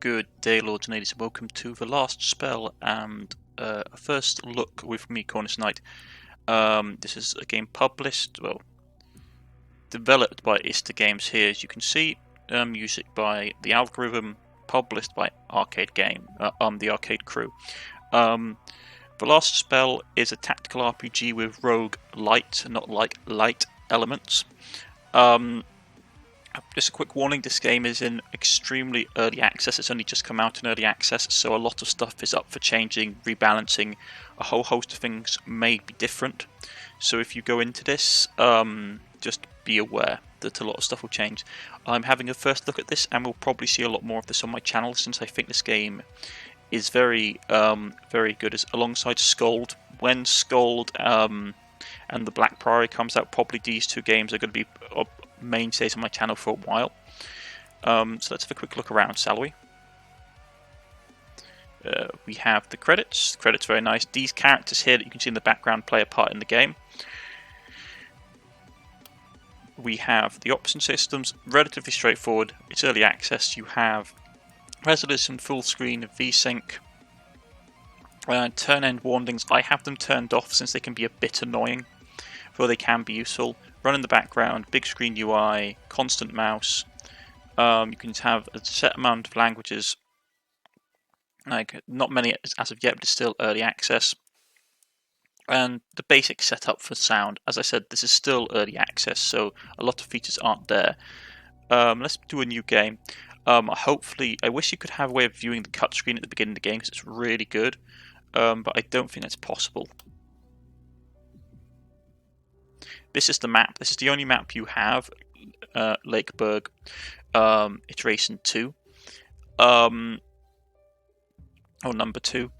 Good day, lords and ladies, and welcome to The Last Spell and a first look with me, Cornish-knight. This is a game developed by Ista Games here, as you can see. Music by The Algorithm, published by the Arcade Crew. The Last Spell is a tactical RPG with roguelite, not like light elements. Just a quick warning, this game is in extremely early access. It's only just come out in early access, so a lot of stuff is up for changing, rebalancing. A whole host of things may be different. So if you go into this, just be aware that a lot of stuff will change. I'm having a first look at this, and we'll probably see a lot more of this on my channel, since I think this game is very good alongside Scold. When Scold and the Black Priory comes out, probably these two games are going to be mainstays on my channel for a while. So let's have a quick look around, shall we? We have the credits. The credits are very nice. These characters here that you can see in the background play a part in the game. We have the option systems, relatively straightforward. It's early access. You have resolution, full screen, VSync, turn end warnings. I have them turned off since they can be a bit annoying, though they can be useful. Run in the background, big screen UI, constant mouse. You can have a set amount of languages, like not many as of yet, but it's still early access. And the basic setup for sound. As I said, this is still early access, so a lot of features aren't there. Let's do a new game. Hopefully, I wish you could have a way of viewing the cut screen at the beginning of the game, because it's really good, but I don't think that's possible. This is the map. This is the only map you have, Lakeburg Iteration 2, or number 2.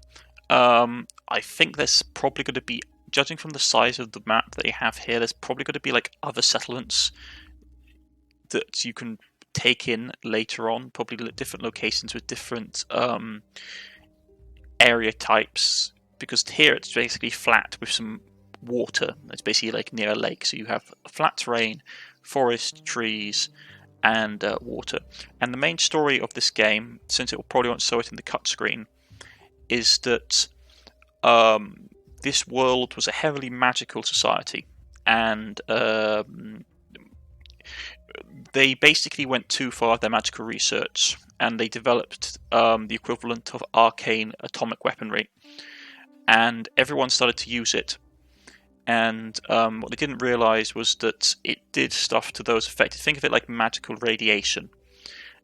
I think there's probably going to be, judging from the size of the map that you have here, there's probably going to be like other settlements that you can take in later on, probably different locations with different area types, because here it's basically flat with some water. It's basically like near a lake, so you have flat terrain, forest, trees, and water. And the main story of this game, since it probably won't show it in the cut screen, is that this world was a heavily magical society, and they basically went too far with their magical research, and they developed the equivalent of arcane atomic weaponry, and everyone started to use it. And what they didn't realize was that it did stuff to those affected. Think of it like magical radiation.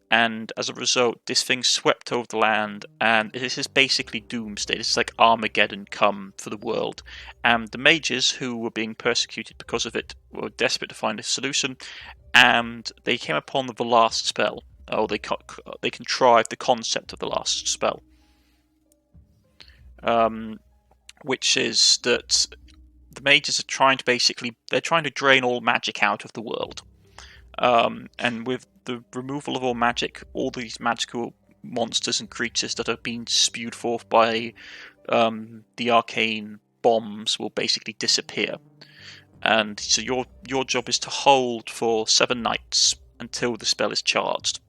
And as a result, this thing swept over the land, and this is basically doomsday. This is like Armageddon come for the world. And the mages who were being persecuted because of it were desperate to find a solution, and they came upon the last spell. Oh, they contrived the concept of the last spell, which is that the mages are trying to drain all magic out of the world. And with the removal of all magic, all these magical monsters and creatures that have been spewed forth by the arcane bombs will basically disappear. And so your job is to hold for 7 nights until the spell is charged.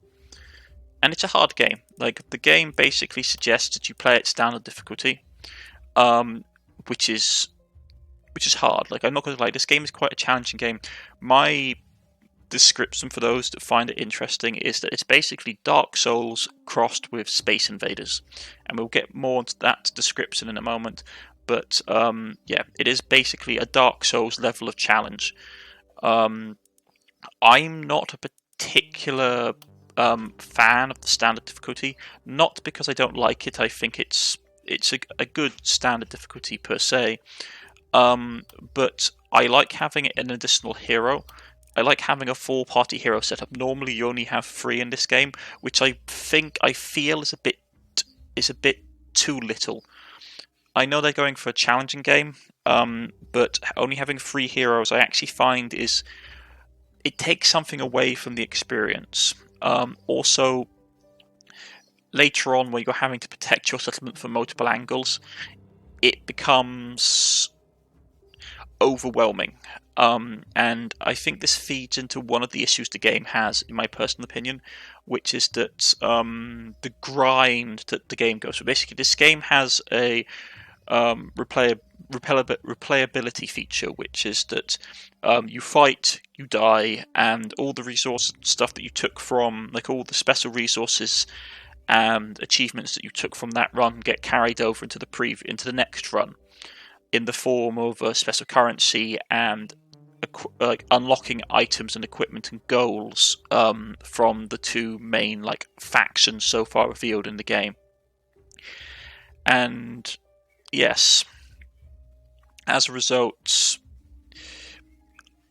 And it's a hard game. Like, the game basically suggests that you play at standard difficulty, which is hard. Like, I'm not going to lie, this game is quite a challenging game. My description for those that find it interesting is that it's basically Dark Souls crossed with Space Invaders, and we'll get more into that description in a moment. But yeah, it is basically a Dark Souls level of challenge. I'm not a particular fan of the standard difficulty, not because I don't like it. I think it's a good standard difficulty per se. But I like having an additional hero. I like having a 4-party hero setup. Normally you only have 3 in this game, which I feel is a bit too little. I know they're going for a challenging game, but only having 3 heroes I actually find it takes something away from the experience. Also, later on, when you're having to protect your settlement from multiple angles, it becomes overwhelming. And I think this feeds into one of the issues the game has, in my personal opinion, which is that the grind that the game goes through. Basically, this game has a replayability feature, which is that you fight, you die, and all the resource stuff that you took from, like all the special resources and achievements that you took from that run, get carried over into the next run in the form of a special currency and like unlocking items and equipment and goals from the two main like factions so far revealed in the game. And yes, as a result,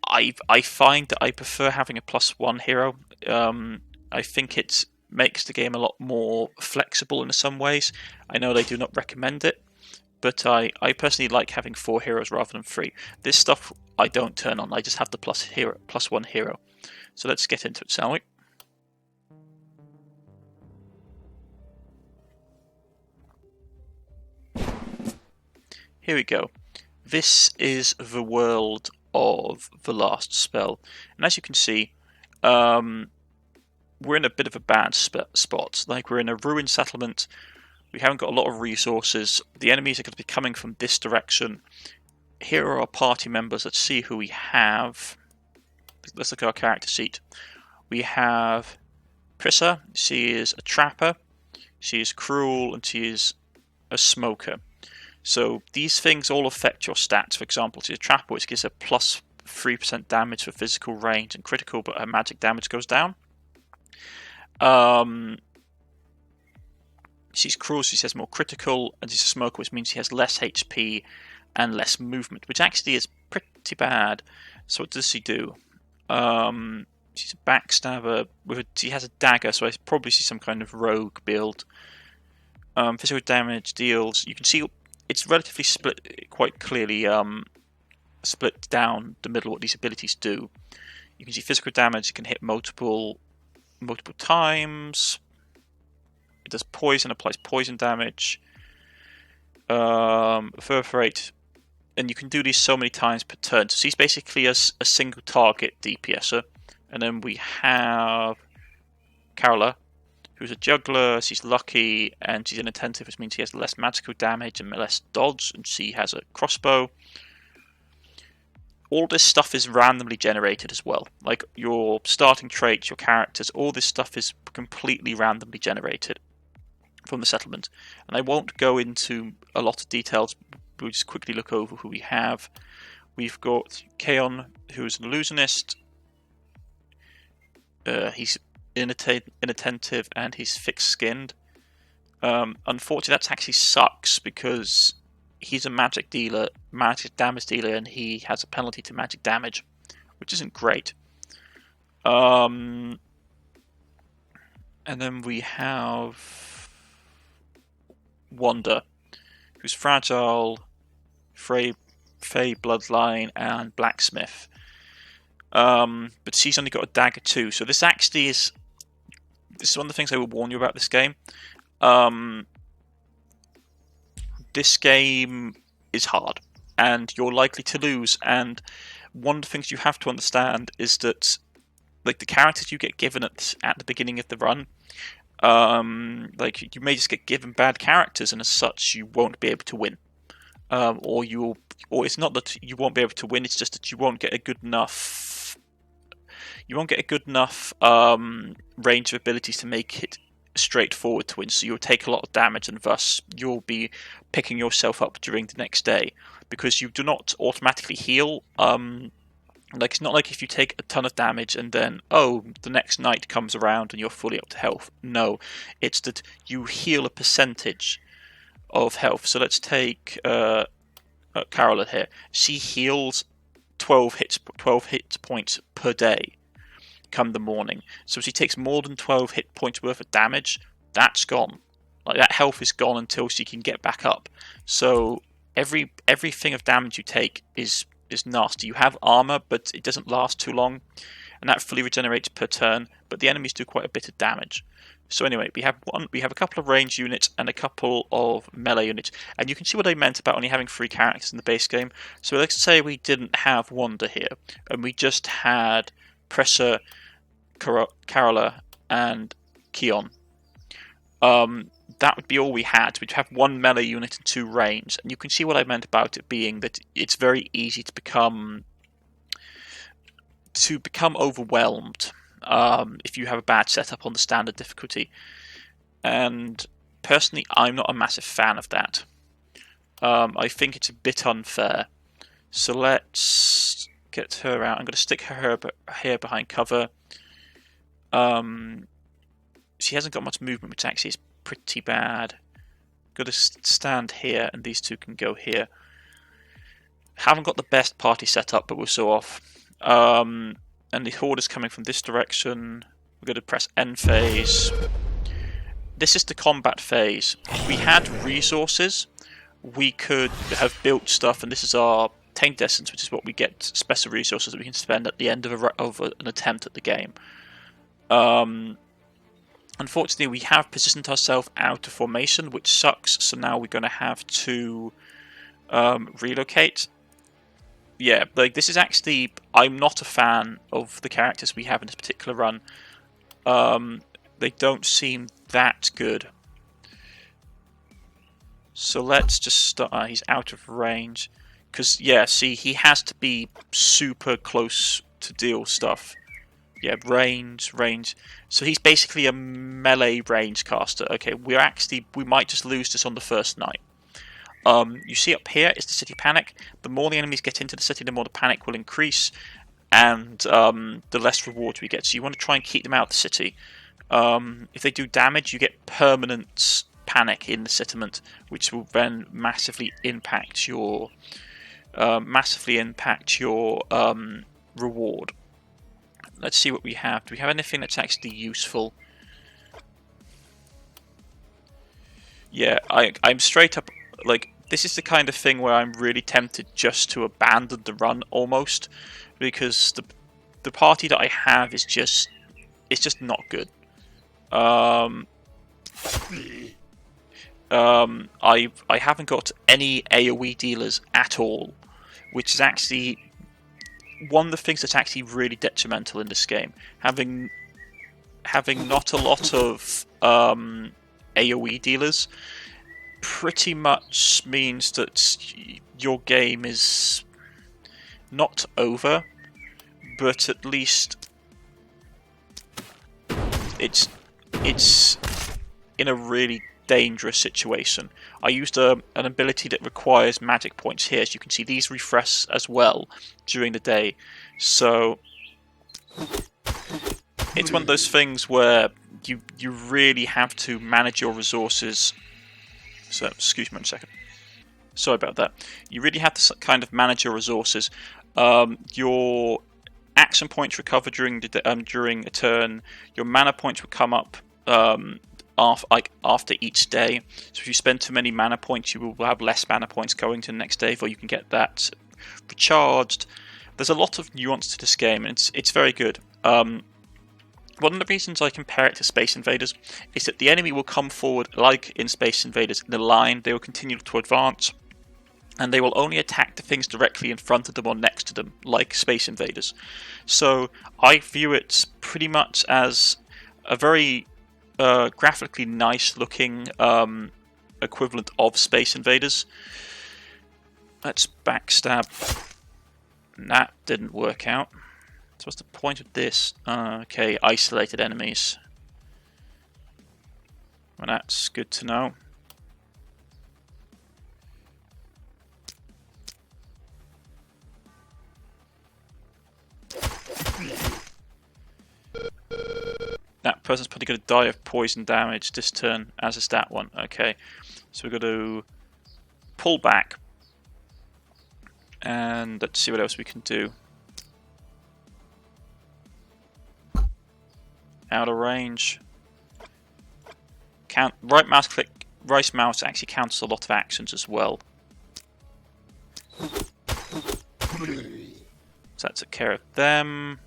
I find that I prefer having a +1 hero. I think it makes the game a lot more flexible in some ways. I know they do not recommend it, but I personally like having 4 heroes rather than 3. This stuff I don't turn on. I just have the +1 hero. So let's get into it, shall we? Here we go. This is the world of the last spell. And as you can see, we're in a bit of a bad spot. Like, we're in a ruined settlement. We haven't got a lot of resources. The enemies are going to be coming from this direction. Here are our party members. Let's see who we have. Let's look at our character sheet. We have Prissa. She is a trapper. She is cruel, and she is a smoker. So these things all affect your stats. For example, she's a trapper, which gives her +3% damage for physical range and critical, but her magic damage goes down. She's cruel, so she has more critical, and she's a smoker, which means she has less HP and less movement, which actually is pretty bad. So what does she do? She's a backstabber. She has a dagger, so I probably see some kind of rogue build. Physical damage deals. You can see it's relatively split, quite clearly split down the middle what these abilities do. You can see physical damage can hit multiple times. It does poison, applies poison damage. Perforate, and you can do these so many times per turn. So she's basically a single target DPSer. And then we have Carola, who's a juggler. She's lucky and she's inattentive, which means she has less magical damage and less dodge, and she has a crossbow. All this stuff is randomly generated as well. Like your starting traits, your characters, all this stuff is completely randomly generated from the settlement. And I won't go into a lot of details. We'll just quickly look over who we have. We've got Kaon, who's an illusionist. He's inattentive and he's thick-skinned. Unfortunately, that actually sucks because he's a magic damage dealer, and he has a penalty to magic damage, which isn't great. And then we have Wanda, who's fragile, Fey bloodline, and blacksmith. But she's only got a dagger too, so this actually is. This is one of the things I will warn you about this game. This game is hard, and you're likely to lose. And one of the things you have to understand is that, like, the characters you get given at the beginning of the run, like, you may just get given bad characters, and as such, you won't be able to win. Or it's not that you won't be able to win; it's just that you won't get a good enough. You won't get a good enough range of abilities to make it straightforward to win. So you'll take a lot of damage, and thus you'll be picking yourself up during the next day, because you do not automatically heal. Like, it's not like if you take a ton of damage and then the next night comes around and you're fully up to health. No, it's that you heal a percentage of health. So let's take Carola here. She heals 12 hit points per day come the morning. So if she takes more than 12 hit points worth of damage, that's gone. Like, that health is gone until she can get back up. So everything of damage you take is nasty. You have armor, but it doesn't last too long. and that fully regenerates per turn, but the enemies do quite a bit of damage. So anyway, we have a couple of range units and a couple of melee units, and you can see what I meant about only having 3 characters in the base game. So let's say we didn't have Wanda here, and we just had Presser, Carola, and Keon. That would be all we had. We'd have 1 melee unit and 2 range, and you can see what I meant about it being that it's very easy to become overwhelmed if you have a bad setup on the standard difficulty. And personally, I'm not a massive fan of that. I think it's a bit unfair. So let's get her out. I'm going to stick her here behind cover. She hasn't got much movement, which actually is pretty bad. Got to stand here, and these two can go here. Haven't got the best party set up, but we're so off. And the horde is coming from this direction. We're going to press end phase. This is the combat phase. If we had resources, we could have built stuff, and this is our tainted essence, which is what we get, special resources that we can spend at the end of an attempt at the game. Unfortunately, we have positioned ourselves out of formation, which sucks, so now we're going to have to relocate. Yeah, like this is actually... I'm not a fan of the characters we have in this particular run. They don't seem that good. So let's just start... he's out of range. Because, yeah, see, he has to be super close to deal stuff. Yeah, range. So he's basically a melee range caster. Okay, we might just lose this on the first night. You see up here is the city panic. The more the enemies get into the city, the more the panic will increase, and the less rewards we get. So you want to try and keep them out of the city. If they do damage, you get permanent panic in the settlement, which will then massively impact your reward. Let's see what we have. Do we have anything that's actually useful? Yeah, I'm straight up, like, this is the kind of thing where I'm really tempted just to abandon the run, almost, because the party that I have is just, it's just not good. I haven't got any AoE dealers at all, which is actually one of the things that's actually really detrimental in this game. Having not a lot of AoE dealers pretty much means that your game is not over, but at least it's in a really dangerous situation. I used an ability that requires magic points here, as you can see these refresh as well during the day, so it's one of those things where you really have to manage your resources. So excuse me 1 second. Sorry about that. You really have to kind of manage your resources. Your action points recover during a turn. Your mana points will come up after each day. So if you spend too many mana points, you will have less mana points going to the next day, or you can get that recharged. There's a lot of nuance to this game, and it's very good. One of the reasons I compare it to Space Invaders is that the enemy will come forward, like in Space Invaders, in a line. They will continue to advance, and they will only attack the things directly in front of them or next to them, like Space Invaders. So I view it pretty much as a very graphically nice looking equivalent of Space Invaders. Let's backstab. That didn't work out. So what's the point of this? Okay, isolated enemies. Well, that's good to know. That person's probably going to die of poison damage this turn, as is that one. Okay, so we're going to pull back, and let's see what else we can do. Out of range. Right mouse click. Right mouse actually counts a lot of actions as well. So that took care of them.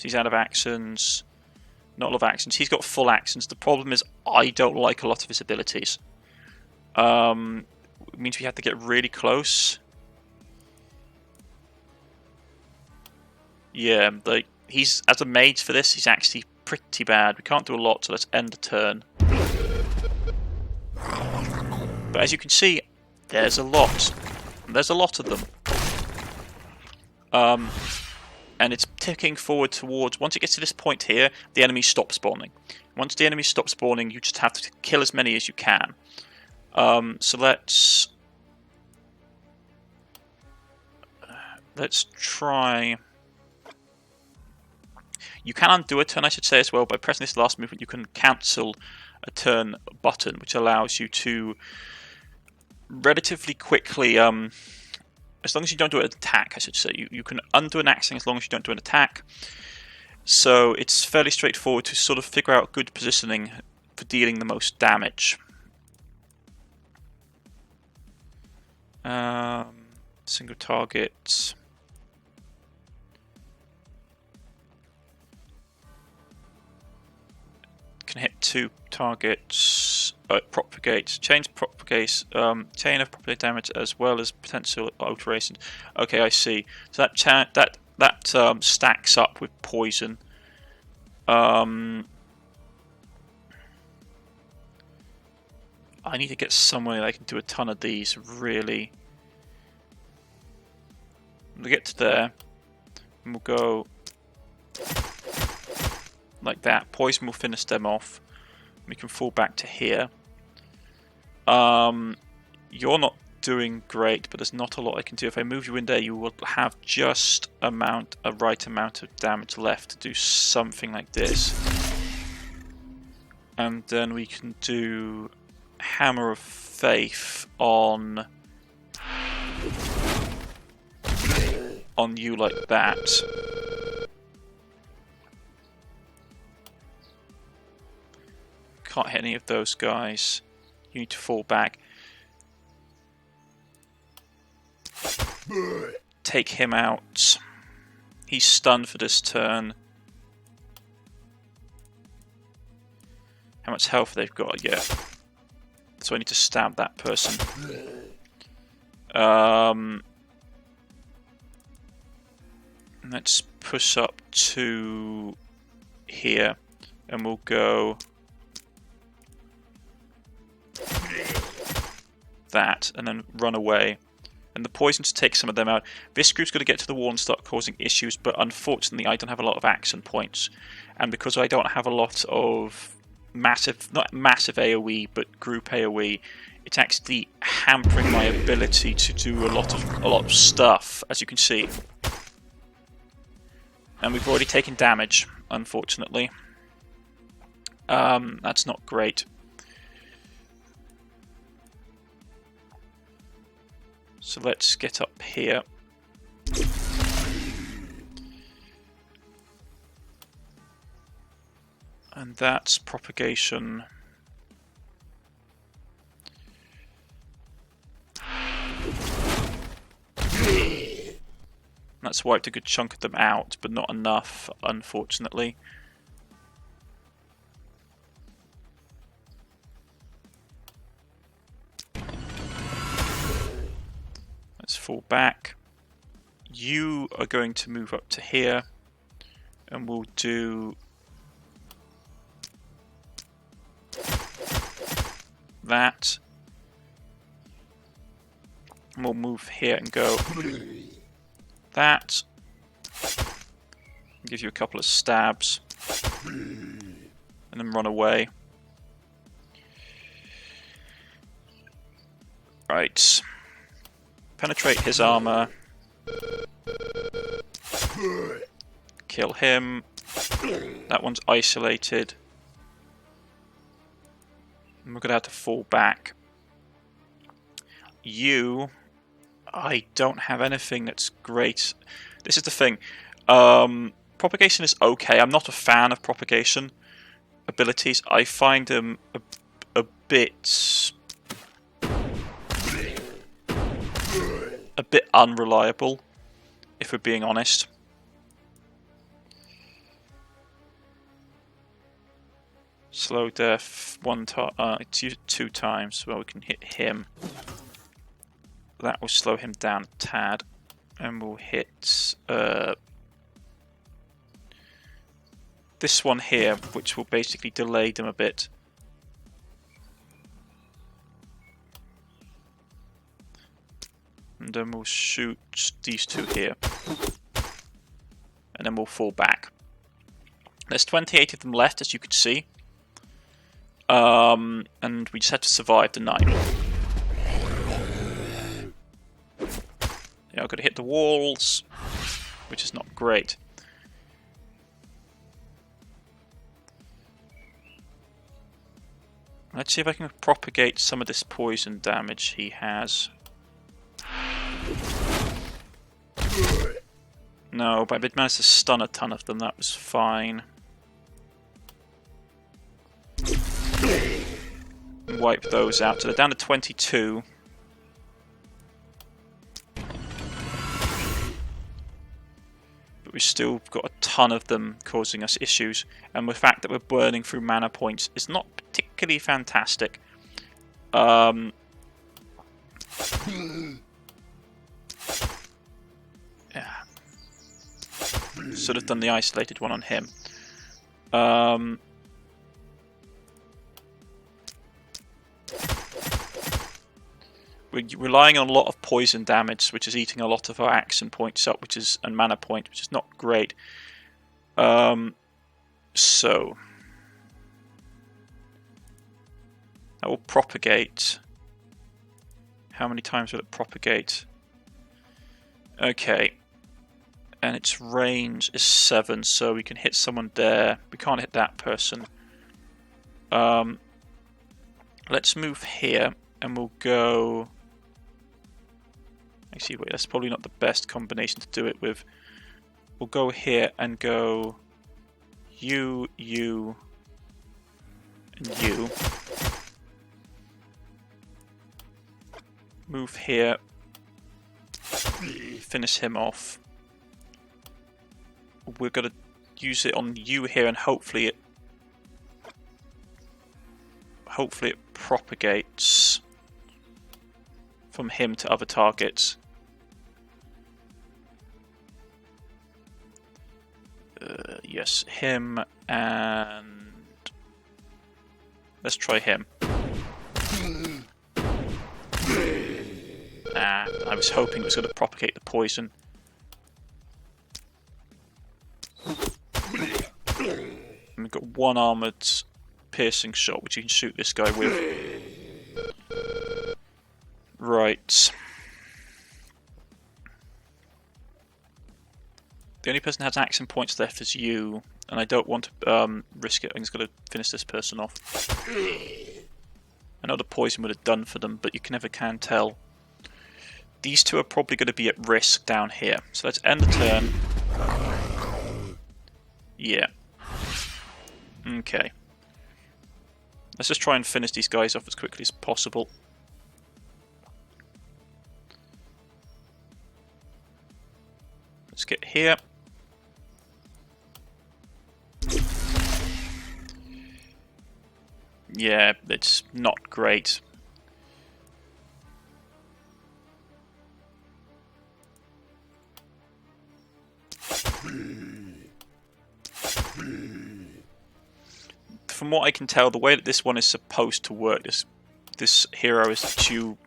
he's out of actions. Not a lot of actions. He's got full actions. The problem is I don't like a lot of his abilities. It means we have to get really close. Yeah, like he's as a mage for this, he's actually pretty bad. We can't do a lot, so let's end the turn. But as you can see, there's a lot. There's a lot of them. And it's ticking forward towards... Once it gets to this point here, the enemies stop spawning. Once the enemies stop spawning, you just have to kill as many as you can. So let's try... You can undo a turn, I should say, as well. By pressing this last movement, you can cancel a turn button, which allows you to relatively quickly... as long as you don't do an attack, I should say. You can undo an action as long as you don't do an attack. So it's fairly straightforward to sort of figure out good positioning for dealing the most damage. Single target. Can hit 2 targets. Propagate. Chain of propagate damage as well as potential alteration. Okay, I see. So that stacks up with poison. I need to get somewhere that I can do a ton of these. Really. We'll get to there, and we'll go like that. Poison will finish them off. We can fall back to here. You're not doing great, but there's not a lot I can do. If I move you in there, you will have just a right amount of damage left to do something like this. And then we can do Hammer of Faith on you like that. Can't hit any of those guys. You need to fall back. Take him out. He's stunned for this turn. How much health they've got? Yeah. So I need to stab that person. Let's push up to here, and we'll go that, and then run away. And the poison to take some of them out. This group's going to get to the wall and start causing issues, but unfortunately I don't have a lot of action points. And because I don't have a lot of not massive AoE, but group AoE, it's actually hampering my ability to do a lot of stuff, as you can see. And we've already taken damage, unfortunately. That's not great. So let's get up here. And that's propagation. That's wiped a good chunk of them out, but not enough, unfortunately. Let's fall back. You are going to move up to here, and we'll do that. And we'll move here and go that. Give you a couple of stabs, and then run away. Right. Penetrate his armor. Kill him. That one's isolated. And we're going to have to fall back. You... I don't have anything that's great. This is the thing. Propagation is okay. I'm not a fan of propagation abilities. I find them a bit unreliable, if we're being honest. Slow death two times. Well, we can hit him. That will slow him down a tad. And we'll hit this one here, which will basically delay them a bit. And then we'll shoot these two here. And then we'll fall back. There's 28 of them left, as you could see. And we just had to survive the night. Yeah, I've got to hit the walls, which is not great. Let's see if I can propagate some of this poison damage he has. No, but I did manage to stun a ton of them, that was fine. Wipe those out, so they're down to 22. But we've still got a ton of them causing us issues, and the fact that we're burning through mana points is not particularly fantastic. Yeah. Should have done the isolated one on him. We're relying on a lot of poison damage, which is eating a lot of our action points up, and mana point, which is not great. So that will propagate. How many times will it propagate? Okay. And its range is 7, so we can hit someone there. We can't hit that person. Let's move here, and we'll go... Actually, wait, that's probably not the best combination to do it with. We'll go here and go you, and you. Move here. Finish him off. We're going to use it on you here, and hopefully it propagates from him to other targets. Yes, him, and let's try him. I was hoping it was going to propagate the poison. And we've got one armoured piercing shot, which you can shoot this guy with. Right. The only person that has action points left is you, and I don't want to risk it. I'm just going to finish this person off. I know the poison would have done for them, but you never can tell. These two are probably going to be at risk down here. So let's end the turn. Yeah. Okay. Let's just try and finish these guys off as quickly as possible. Let's get here. Yeah, it's not great. From what I can tell, the way that this one is supposed to work, this hero is to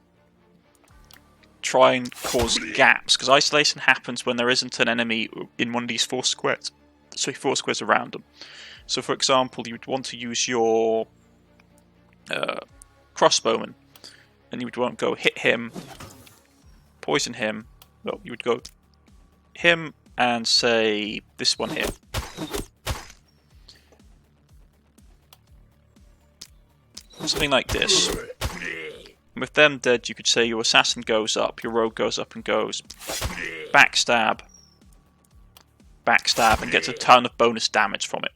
try and cause gaps, because isolation happens when there isn't an enemy in one of these 4 squares. So 4 squares around them. So for example, you would want to use your crossbowman, and you would want to go hit him, poison him. Well, you would go him and say this one here. Something like this. And with them dead, you could say your assassin goes up, your rogue goes up and goes backstab, backstab, and gets a ton of bonus damage from it.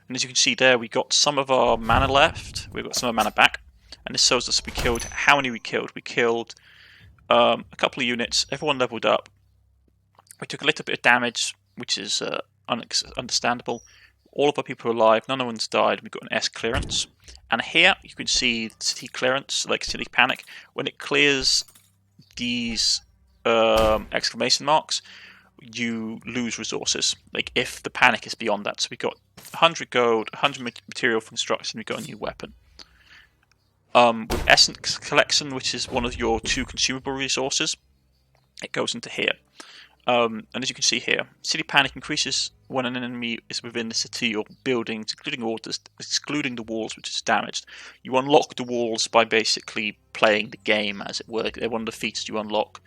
And as you can see there, we got some of our mana left, we've got some of our mana back, and this shows us we killed, how many we killed? We killed a couple of units, everyone leveled up. We took a little bit of damage, which is understandable. All of our people are alive, none of one's died, we've got an S clearance. And here you can see city clearance, like city panic. When it clears these exclamation marks, you lose resources. Like if the panic is beyond that. So we got 100 gold, 100 material for construction, we got a new weapon. With essence collection, which is one of your 2 consumable resources, it goes into here. And as you can see here, city panic increases when an enemy is within the city or buildings, excluding the walls, which is damaged. You unlock the walls by basically playing the game, as it were. They're one of the features you unlock.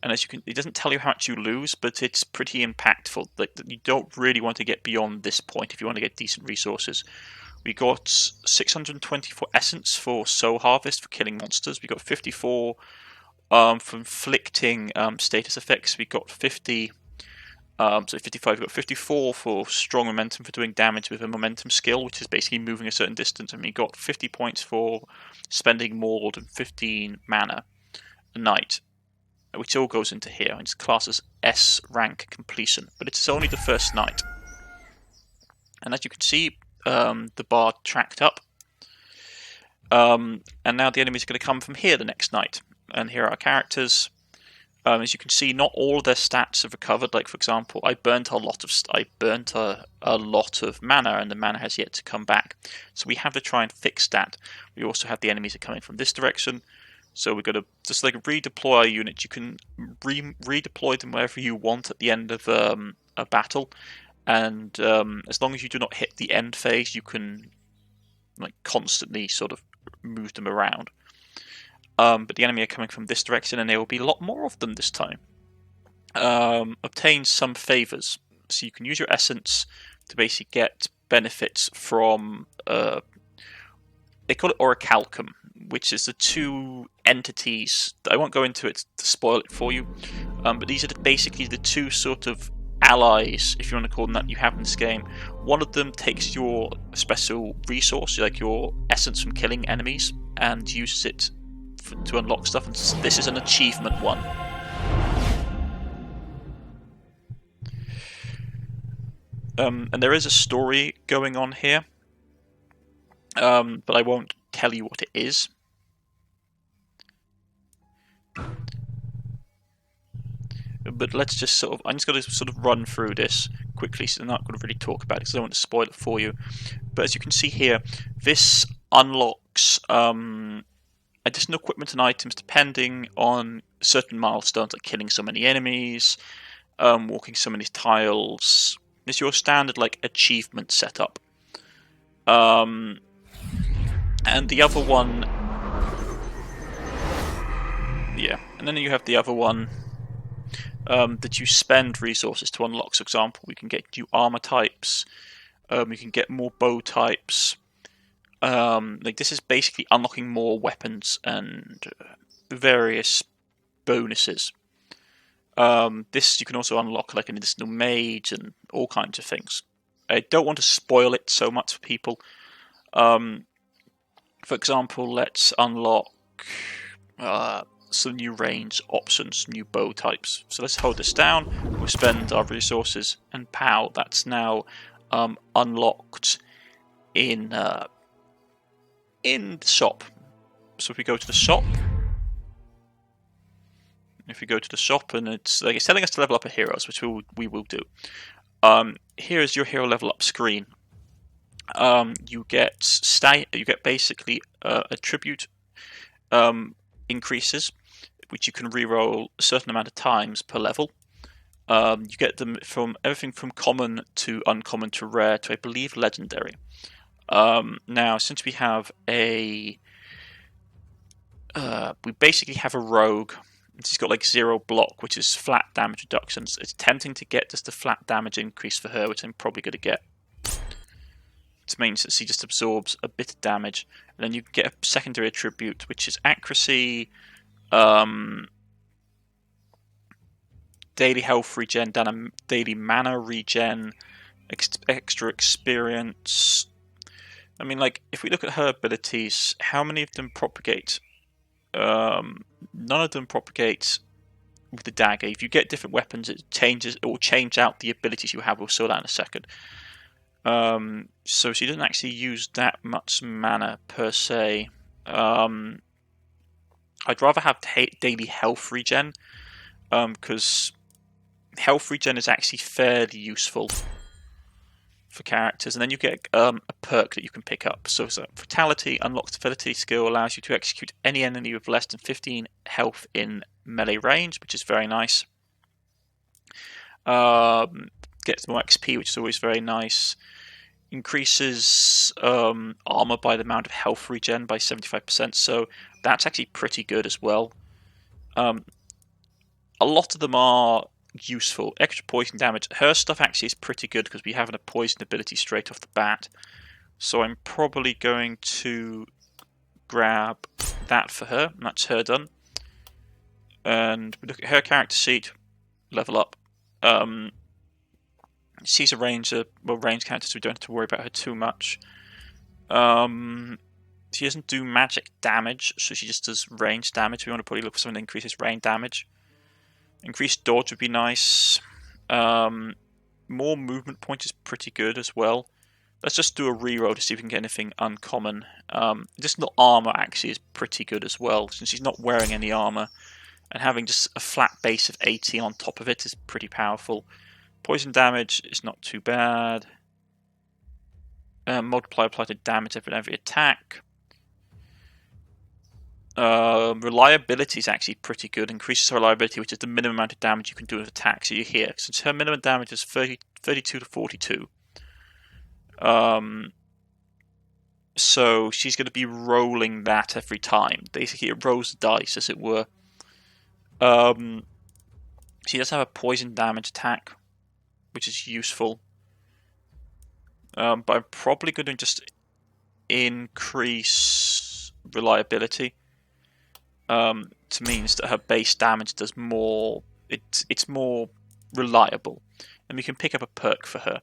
And as you can, it doesn't tell you how much you lose, but it's pretty impactful. Like, you don't really want to get beyond this point if you want to get decent resources. We got 624 essence for soul harvest for killing monsters. We got 54 for inflicting status effects. We got 50. So 55. We got 54 for strong momentum for doing damage with a momentum skill, which is basically moving a certain distance. And we got 50 points for spending more than 15 mana a night, which all goes into here. It's classed as S rank completion, but it's only the first night. And as you can see, the bar tracked up, and now the enemies are going to come from here the next night. And here are our characters. As you can see, not all of their stats have recovered. Like for example, I burnt a lot of mana, and the mana has yet to come back. So we have to try and fix that. We also have the enemies are coming from this direction. So we've got to just like redeploy our units. You can redeploy them wherever you want at the end of a battle, and as long as you do not hit the end phase, you can like constantly sort of move them around. But the enemy are coming from this direction, and there will be a lot more of them this time. Obtain some favors, so you can use your essence to basically get benefits from. They call it orichalcum, which is the 2 entities. I won't go into it to spoil it for you, but these are basically the 2 sort of allies, if you want to call them that, you have in this game. One of them takes your special resource, like your essence from killing enemies, and uses it to unlock stuff, and this is an achievement one. And there is a story going on here, but I won't tell you what it is. But let's just sort of, I'm just going to sort of run through this quickly, so I'm not going to really talk about it because I don't want to spoil it for you. But as you can see here, this unlocks additional equipment and items depending on certain milestones, like killing so many enemies, walking so many tiles. It's your standard like achievement setup. And the other one, yeah, and then you have the other one that you spend resources to unlock. For example, we can get new armor types, we can get more bow types. Like this is basically unlocking more weapons and various bonuses. This you can also unlock like an additional mage and all kinds of things. I don't want to spoil it so much for people. For example, let's unlock some new range options, new bow types. So let's hold this down, we'll spend our resources, and pow, that's now unlocked in the shop. So if we go to the shop, and it's like it's telling us to level up our heroes, which we will do. Here is your hero level up screen. You get basically attribute increases, which you can reroll a certain amount of times per level. You get them from everything from common to uncommon to rare to, I believe, legendary. Now, since we have we basically have a rogue. She's got like 0 block, which is flat damage reductions. It's tempting to get just a flat damage increase for her, which I'm probably going to get. It means that she just absorbs a bit of damage, and then you get a secondary attribute, which is accuracy, daily health regen, daily mana regen, extra experience. I mean, like, if we look at her abilities, how many of them propagate? None of them propagate with the dagger. If you get different weapons, it will change out the abilities you have. We'll saw that in a second. So she doesn't actually use that much mana per se. I'd rather have daily health regen, because health regen is actually fairly useful for characters, and then you get a perk that you can pick up. So Fatality, unlocked ability skill, allows you to execute any enemy with less than 15 health in melee range, which is very nice. Gets more XP, which is always very nice. Increases armor by the amount of health regen by 75%, so that's actually pretty good as well. A lot of them are useful. Extra poison damage. Her stuff actually is pretty good because we have a poison ability straight off the bat. So I'm probably going to grab that for her, and that's her done. And we look at her character sheet, level up. She's a ranger, ranged character, so we don't have to worry about her too much. She doesn't do magic damage, so she just does range damage. We want to probably look for something that increases range damage. Increased dodge would be nice. More movement point is pretty good as well. Let's just do a reroll to see if we can get anything uncommon. Just the armor actually is pretty good as well, since she's not wearing any armor. And having just a flat base of 80 on top of it is pretty powerful. Poison damage is not too bad. Multiply applied to damage every attack. Reliability is actually pretty good. Increases her reliability, which is the minimum amount of damage you can do with attack. So you're here. Since her minimum damage is 32 to 42. So she's going to be rolling that every time. Basically, it rolls the dice, as it were. She does have a poison damage attack, which is useful. But I'm probably going to just increase reliability. To means that her base damage does more. It's more reliable, and we can pick up a perk for her.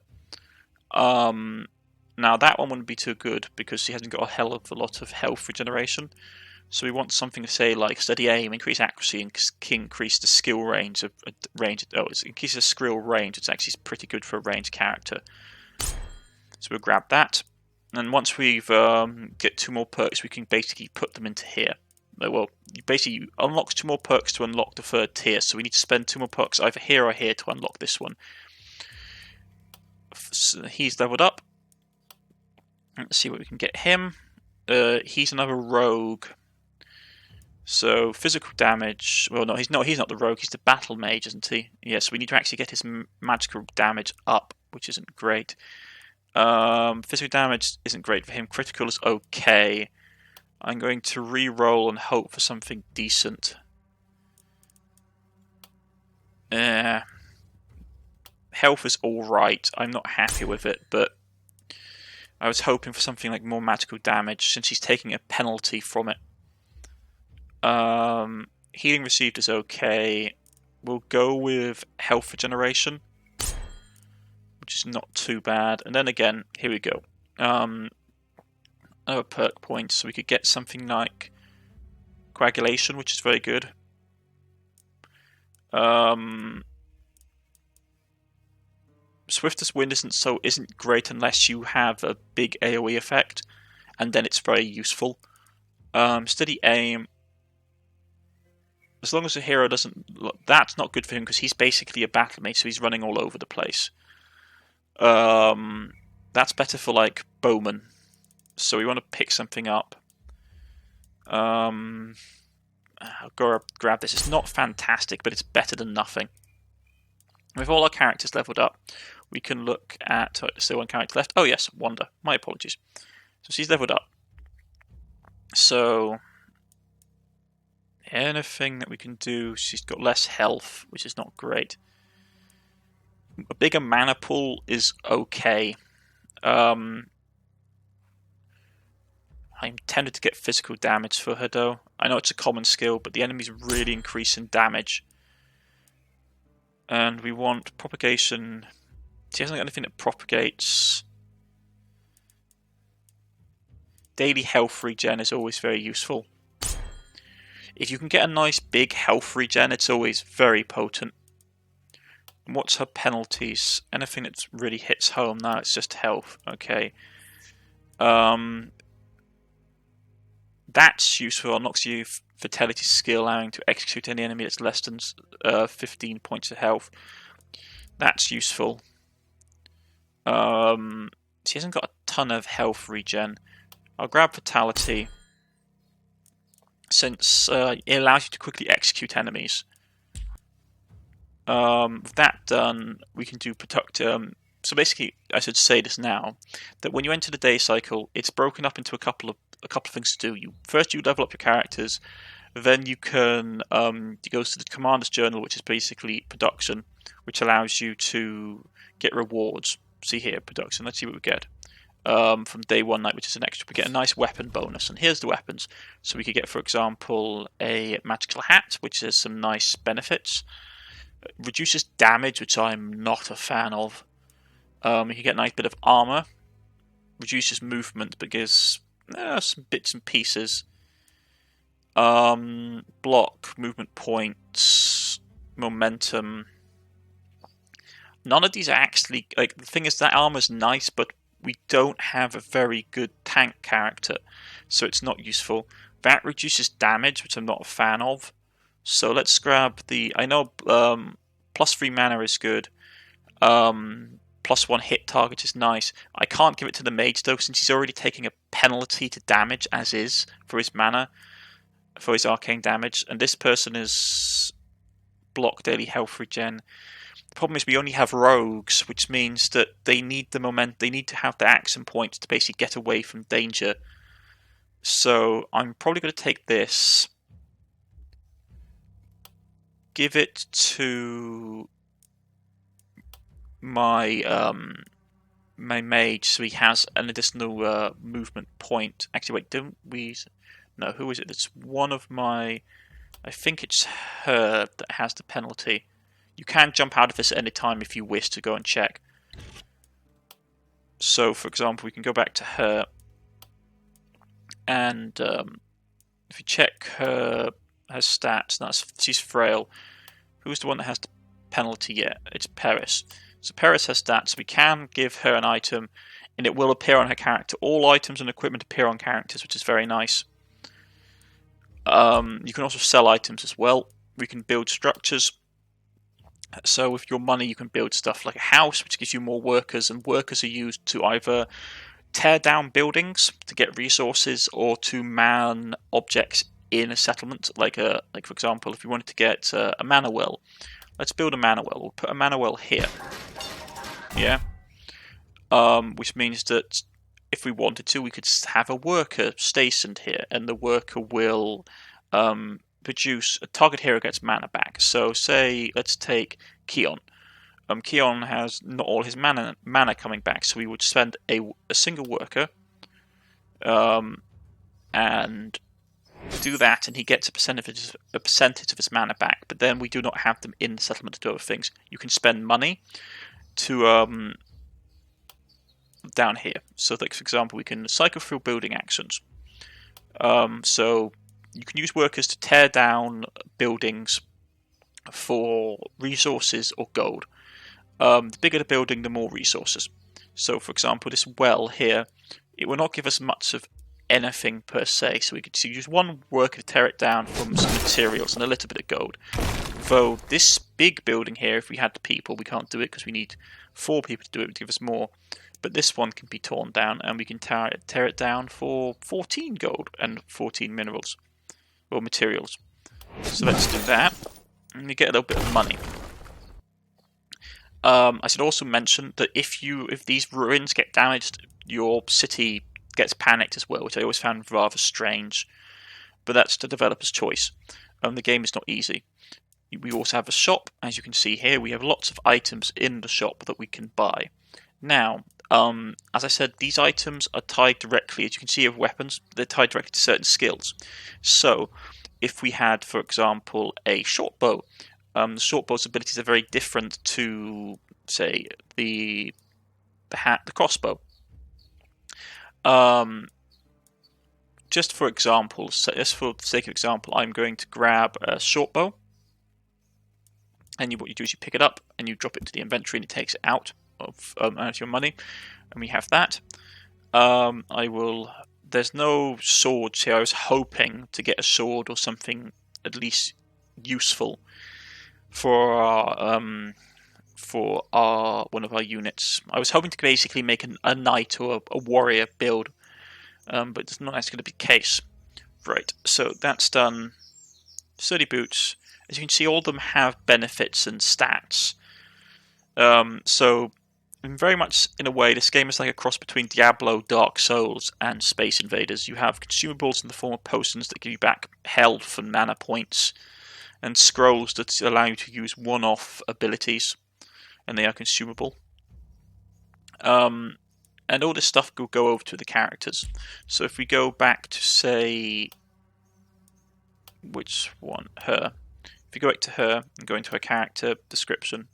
Now that one wouldn't be too good because she hasn't got a hell of a lot of health regeneration. So we want something to say like steady aim, increase accuracy, and increase the skill range of range. Oh, it increases the skill range. It's actually pretty good for a ranged character. So we'll grab that, and once we've get 2 more perks, we can basically put them into here. Well, you unlock 2 more perks to unlock the 3rd tier, so we need to spend 2 more perks either here or here to unlock this one. So he's leveled up. Let's see what we can get him. He's another rogue. So physical damage. Well, no, he's not the rogue. He's the battle mage, isn't he? Yes, we need to actually get his magical damage up, which isn't great. Physical damage isn't great for him. Critical is okay. I'm going to re-roll and hope for something decent. Health is alright. I'm not happy with it, but I was hoping for something like more magical damage since he's taking a penalty from it. Healing received is okay. We'll go with health regeneration, which is not too bad. And then again, here we go. Another perk point, so we could get something like coagulation, which is very good. Swiftest Wind isn't great unless you have a big AoE effect, and then it's very useful. Steady aim. As long as the hero doesn't... That's not good for him because he's basically a battle mage, so he's running all over the place. That's better for, like, bowmen. So we want to pick something up. I'll go grab this. It's not fantastic, but it's better than nothing. With all our characters leveled up, we can look at... There's still 1 character left. Oh yes, Wanda. My apologies. So she's leveled up. So... anything that we can do, she's got less health, which is not great. A bigger mana pool is okay. I'm tempted to get physical damage for her though. I know it's a common skill, but the enemies really increase in damage. And we want propagation. She hasn't got anything that propagates. Daily health regen is always very useful. If you can get a nice big health regen, it's always very potent. What's her penalties? Anything that really hits home? No, it's just health. Okay. That's useful. Unlocks you fatality skill, allowing to execute any enemy that's less than 15 points of health. That's useful. She hasn't got a ton of health regen. I'll grab fatality, since it allows you to quickly execute enemies. With that done, we can do protect. So basically, I should say this now, that when you enter the day cycle, it's broken up into a couple of things to do. First, you level up your characters. Then you can it goes to the commander's journal, which is basically production, which allows you to get rewards. See here, production. Let's see what we get from day one night, which is an extra. We get a nice weapon bonus, and here's the weapons. So we could get, for example, a magical hat, which has some nice benefits. Reduces damage, which I'm not a fan of. You can get a nice bit of armor. Reduces movement, but gives some bits and pieces. Block, movement points, momentum. None of these are actually, like, the thing is that armor's nice, but we don't have a very good tank character, so it's not useful. That reduces damage, which I'm not a fan of. So let's grab the, I know plus 3 mana is good. Plus 1 hit target is nice. I can't give it to the mage though, since he's already taking a penalty to damage as is for his mana, for his arcane damage, and this person is block daily health regen. The problem is we only have rogues, which means that they need the moment. They need to have the action points to basically get away from danger. So I'm probably going to take this, give it to my my mage, so he has an additional movement point. Actually, wait, don't we? No, who is it? It's one of my. I think it's her that has the penalty. You can jump out of this at any time if you wish to go and check. So, for example, we can go back to her, and if you check her stats, she's frail. Who's the one that has the penalty yet? It's Paris. So Paris has stats. We can give her an item, and it will appear on her character. All items and equipment appear on characters, which is very nice. You can also sell items as well. We can build structures. So with your money, you can build stuff like a house, which gives you more workers, and workers are used to either tear down buildings to get resources or to man objects in a settlement. Like for example, if you wanted to get a mana well, let's build a mana well. We'll put a mana well here. Yeah. Which means that if we wanted to, we could have a worker stationed here, and the worker will produce a target hero gets mana back. So say let's take Keon. Keon has not all his mana coming back, so we would spend a single worker and do that, and he gets a percentage of his mana back. But then we do not have them in the settlement to do other things. You can spend money to down here. So, like, for example, we can cycle through building actions. So you can use workers to tear down buildings for resources or gold. The bigger the building, the more resources. So, for example, this well here, it will not give us much of anything per se. So we could use one worker to tear it down from some materials and a little bit of gold. Though this big building here, if we had the people, we can't do it because we need 4 people to do it to give us more. But this one can be torn down, and we can tear it down for 14 gold and 14 minerals or materials. So let's do that, and we get a little bit of money. I should also mention that if these ruins get damaged, your city gets panicked as well, which I always found rather strange. But that's the developer's choice. The game is not easy. We also have a shop, as you can see here. We have lots of items in the shop that we can buy. Now, as I said, these items are tied directly, as you can see, of weapons. They're tied directly to certain skills. So, if we had, for example, a short bow, the short bow's abilities are very different to, say, the crossbow. Just for example, just for the sake of example, I'm going to grab a short bow. and what you do is you pick it up and you drop it into the inventory, and it takes it out of your money, and we have that. There's no swords here. I was hoping to get a sword or something at least useful for one of our units. I was hoping to basically make a knight or a warrior build, but it's not actually going to be the case. Right, so that's done. Sturdy boots. As you can see, all of them have benefits and stats. So, very much in a way, this game is like a cross between Diablo, Dark Souls, and Space Invaders. You have consumables in the form of potions that give you back health and mana points, and scrolls that allow you to use one-off abilities, and they are consumable. And all this stuff will go over to the characters. So if we go back to, say, which one? Her. If we go back to her and go into her character description,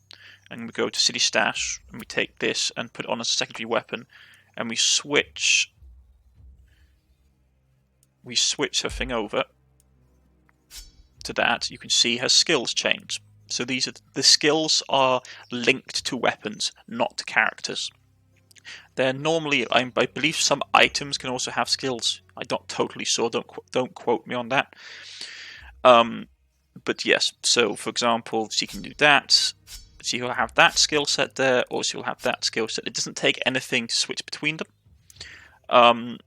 and we go to City Stash, and we take this and put it on as a secondary weapon, and we switch her thing over to that, you can see her skills change. So the skills are linked to weapons, not to characters. They're normally, I believe some items can also have skills. I'm not totally sure, don't quote me on that. But yes, so for example, she can do that. So you'll have that skill set there, or she'll have that skill set. It doesn't take anything to switch between them. And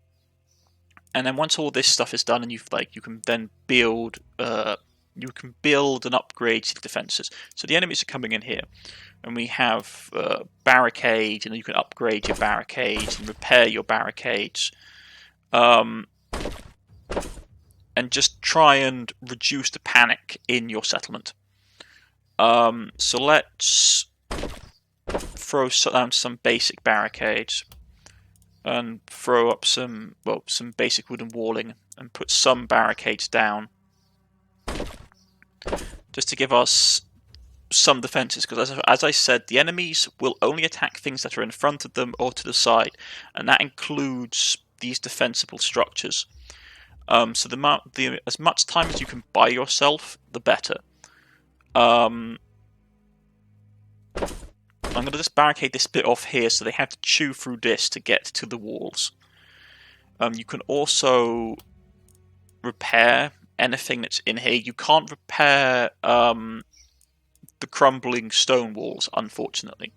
then once all this stuff is done, and you can then build and upgrade your defenses. So the enemies are coming in here, and we have barricades, and you can upgrade your barricades and repair your barricades, and just try and reduce the panic in your settlement. So let's throw down some basic barricades and throw up some basic wooden walling and put some barricades down just to give us some defenses, because as I said, the enemies will only attack things that are in front of them or to the side, and that includes these defensible structures. So as much time as you can buy yourself, the better. I'm going to just barricade this bit off here, so they have to chew through this to get to the walls. You can also repair anything that's in here. You can't repair the crumbling stone walls, unfortunately.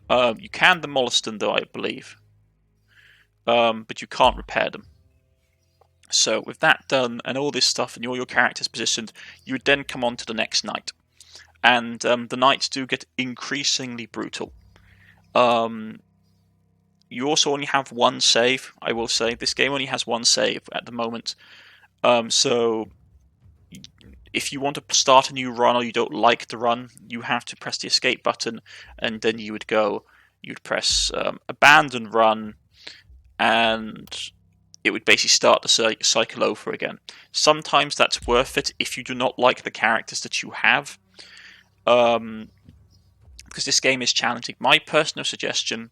You can demolish them, though, I believe. But you can't repair them. So with that done, and all this stuff, and all your characters positioned, you would then come on to the next night. And the nights do get increasingly brutal. You also only have one save, I will say. This game only has one save at the moment. So if you want to start a new run, or you don't like the run, you have to press the escape button, and then you'd press abandon run, and it would basically start the cycle over again. Sometimes that's worth it if you do not like the characters that you have, because this game is challenging. My personal suggestion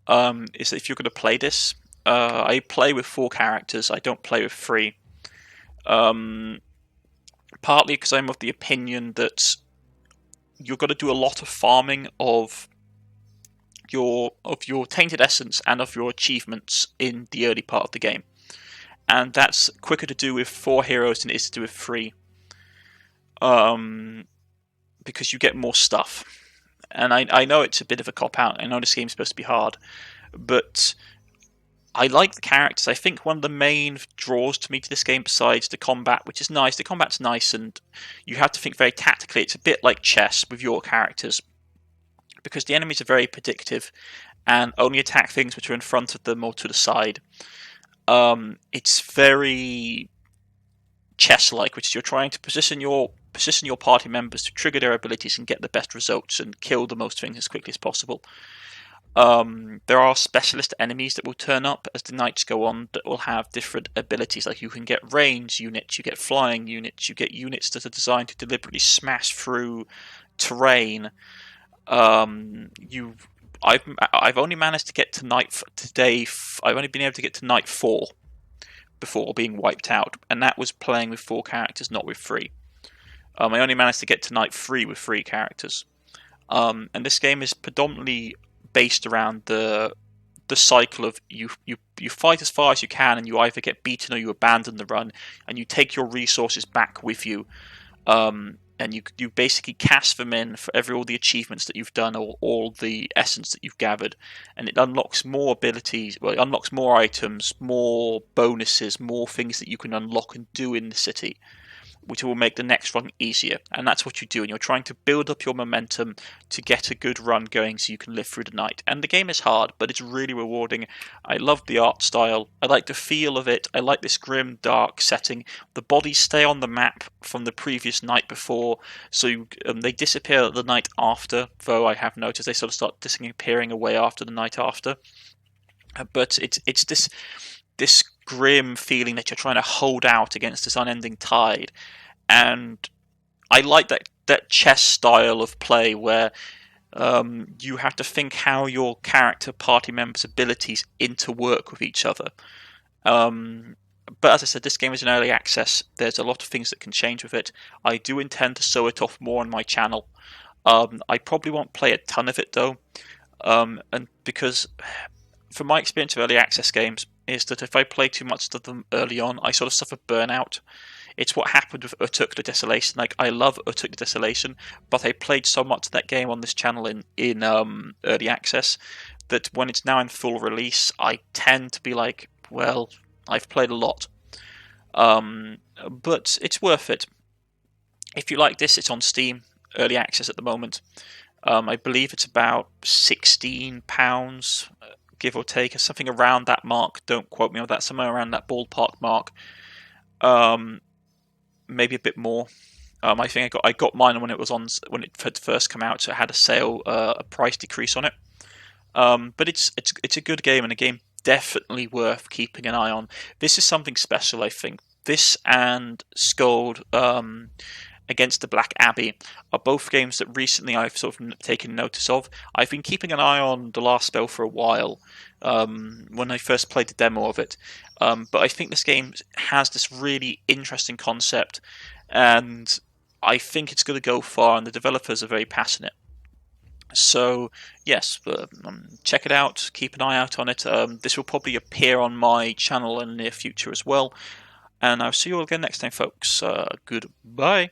is that if you're going to play this, I play with 4 characters, I don't play with 3. Partly because I'm of the opinion that you're going to do a lot of farming of your tainted essence and of your achievements in the early part of the game, and that's quicker to do with 4 heroes than it is to do with 3, because you get more stuff. And I know it's a bit of a cop-out, I know this game's supposed to be hard, but I like the characters. I think one of the main draws to me to this game, besides the combat, which is nice, the combat's nice, and you have to think very tactically. It's a bit like chess with your characters, because the enemies are very predictive and only attack things which are in front of them or to the side. It's very chess-like, which is you're trying to position your party members to trigger their abilities and get the best results and kill the most things as quickly as possible. There are specialist enemies that will turn up as the nights go on that will have different abilities. Like you can get range units, you get flying units, you get units that are designed to deliberately smash through terrain. I've only managed to get to night today. I've only been able to get to night 4 before being wiped out, and that was playing with 4 characters, not with 3. I only managed to get to night 3 with 3 characters. And this game is predominantly based around the cycle of you fight as far as you can, and you either get beaten or you abandon the run, and you take your resources back with you. And you basically cast them in for all the achievements that you've done, or all the essence that you've gathered, and it unlocks more abilities. Well, it unlocks more items, more bonuses, more things that you can unlock and do in the city, which will make the next run easier. And that's what you do, and you're trying to build up your momentum to get a good run going so you can live through the night. And the game is hard, but it's really rewarding. I love the art style. I like the feel of it. I like this grim, dark setting. The bodies stay on the map from the previous night before, so they disappear the night after, though I have noticed they sort of start disappearing away after the night after. But it's this grim feeling that you're trying to hold out against this unending tide. And I like that chess style of play where you have to think how your character party members' abilities interwork with each other. But as I said, this game is in early access. There's a lot of things that can change with it. I do intend to show it off more on my channel. I probably won't play a ton of it though, and because from my experience of early access games is that if I play too much of them early on, I sort of suffer burnout. It's what happened with Utuk the Desolation. Like, I love Utuk the Desolation, but I played so much of that game on this channel in early access that when it's now in full release, I tend to be like, well, I've played a lot. But it's worth it. If you like this, it's on Steam, early access at the moment. I believe it's about £16, give or take, or something around that mark. Don't quote me on that. Somewhere around that ballpark mark. Maybe a bit more. I think I got mine when it had first come out, so it had a sale, a price decrease on it. But it's a good game, and a game definitely worth keeping an eye on. This is something special, I think. This and Skuld Against the Black Abbey are both games that recently I've sort of taken notice of. I've been keeping an eye on The Last Spell for a while, when I first played the demo of it. But I think this game has this really interesting concept, and I think it's going to go far, and the developers are very passionate. So, yes, check it out, keep an eye out on it. This will probably appear on my channel in the near future as well. And I'll see you all again next time, folks. Goodbye.